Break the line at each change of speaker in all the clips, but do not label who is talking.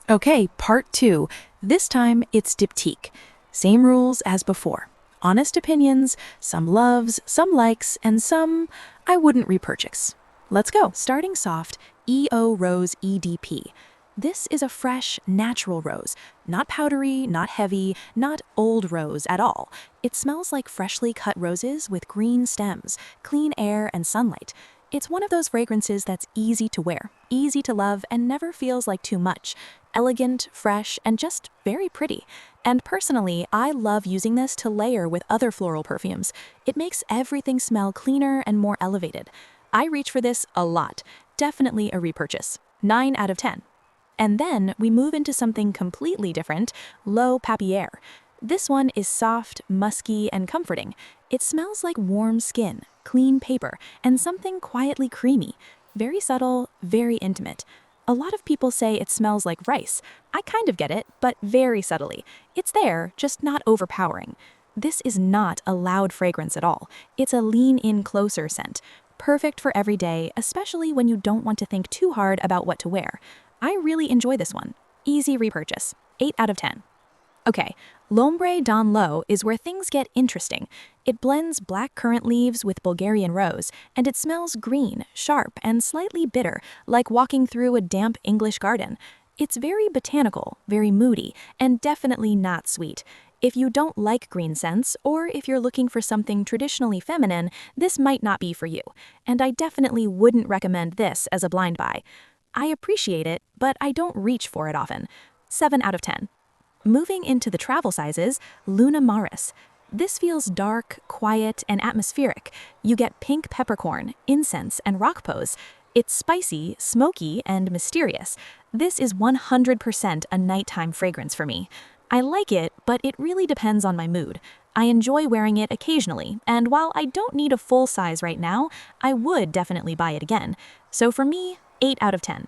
Okay, part two. This time it's Diptyque. Same rules as before. Honest opinions, some loves, some likes, and some I wouldn't repurchase. Let's go. Starting soft, EO Rose EDP. This is a fresh, natural rose. Not powdery, not heavy, not old rose at all. It smells like freshly cut roses with green stems, clean air, and sunlight. It's one of those fragrances that's easy to wear, easy to love, and never feels like too much. Elegant, fresh, and just very pretty. And personally, I love using this to layer with other floral perfumes. It makes everything smell cleaner and more elevated. I reach for this a lot. Definitely a repurchase. 9 out of 10. And then we move into something completely different, L'Eau Papier. This one is soft, musky, and comforting. It smells like warm skin, clean paper, and something quietly creamy. Very subtle, very intimate. A lot of people say it smells like rice. I kind of get it, but very subtly. It's there, just not overpowering. This is not a loud fragrance at all. It's a lean-in closer scent. Perfect for every day, especially when you don't want to think too hard about what to wear. I really enjoy this one. Easy repurchase. 8 out of 10. Okay, L'Ombre dans l'Eau is where things get interesting. It blends black currant leaves with Bulgarian rose, and it smells green, sharp, and slightly bitter, like walking through a damp English garden. It's very botanical, very moody, and definitely not sweet. If you don't like green scents, or if you're looking for something traditionally feminine, this might not be for you, and I definitely wouldn't recommend this as a blind buy. I appreciate it, but I don't reach for it often. 7 out of 10. Moving into the travel sizes, Luna Maris. This feels dark, quiet, and atmospheric. You get pink peppercorn, incense, and rock pose. It's spicy, smoky, and mysterious. This is 100% a nighttime fragrance for me. I like it, but it really depends on my mood. I enjoy wearing it occasionally, and while I don't need a full size right now, I would definitely buy it again. So for me, 8 out of 10.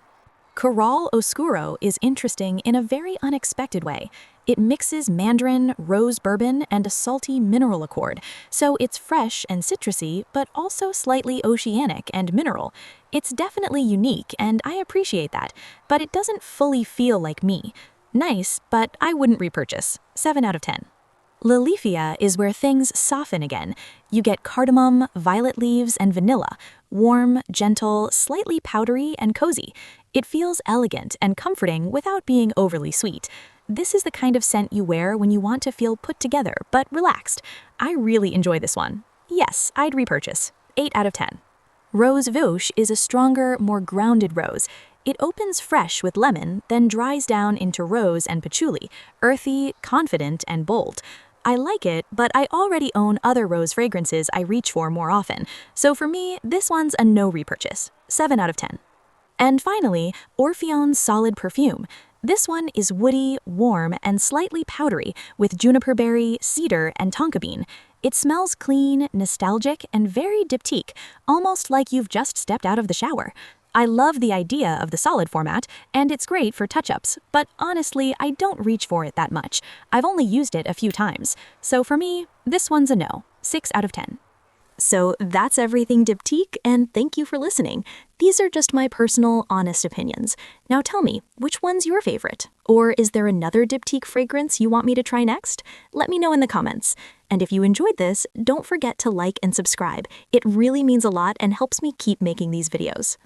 Coral Oscuro is interesting in a very unexpected way. It mixes mandarin, rose bourbon, and a salty mineral accord, so it's fresh and citrusy, but also slightly oceanic and mineral. It's definitely unique, and I appreciate that, but it doesn't fully feel like me. Nice, but I wouldn't repurchase. 7 out of 10. Lilifia is where things soften again. You get cardamom, violet leaves, and vanilla. Warm, gentle, slightly powdery, and cozy. It feels elegant and comforting without being overly sweet. This is the kind of scent you wear when you want to feel put together but relaxed. I really enjoy this one. Yes, I'd repurchase. 8 out of 10. Rose Vauche is a stronger, more grounded rose. It opens fresh with lemon, then dries down into rose and patchouli, earthy, confident, and bold. I like it, but I already own other rose fragrances I reach for more often, so for me, this one's a no repurchase. 7 out of 10. And finally, Orpheon's Solid Perfume. This one is woody, warm, and slightly powdery, with juniper berry, cedar, and tonka bean. It smells clean, nostalgic, and very diptyque, almost like you've just stepped out of the shower. I love the idea of the solid format, and it's great for touch-ups, but honestly, I don't reach for it that much. I've only used it a few times, so for me, this one's a no. 6 out of 10. So that's everything Diptyque, and thank you for listening. These are just my personal, honest opinions. Now tell me, which one's your favorite? Or is there another Diptyque fragrance you want me to try next? Let me know in the comments. And if you enjoyed this, don't forget to like and subscribe. It really means a lot and helps me keep making these videos.